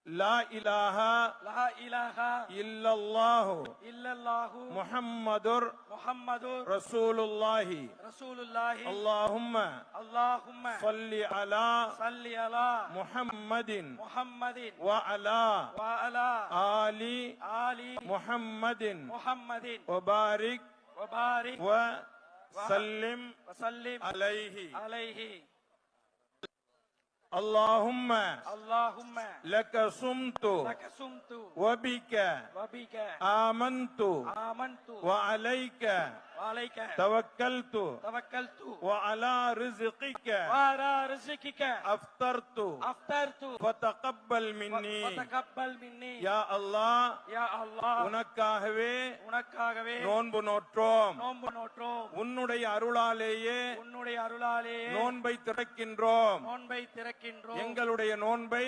லா இலாஹா இல்லல்லாஹு முஹம்மதுர் ரசூலுல்லாஹி அல்லாஹும்ம ஸல்லி அலா முஹம்மதின் வ அலா ஆலி முஹம்மதின் வ பாரிக் வ சல்லிம் அலைஹி اللهم لك صمت وبك آمنت وعليك توكلت وعلى رزقك أفطرت فتقبل مني يا الله உனக்காகவே நோன்பு நோற்றோம் உன்னுடைய அருளாலேயே நோன்பை திறக்கின்றோம் எங்களுடைய நோன்பை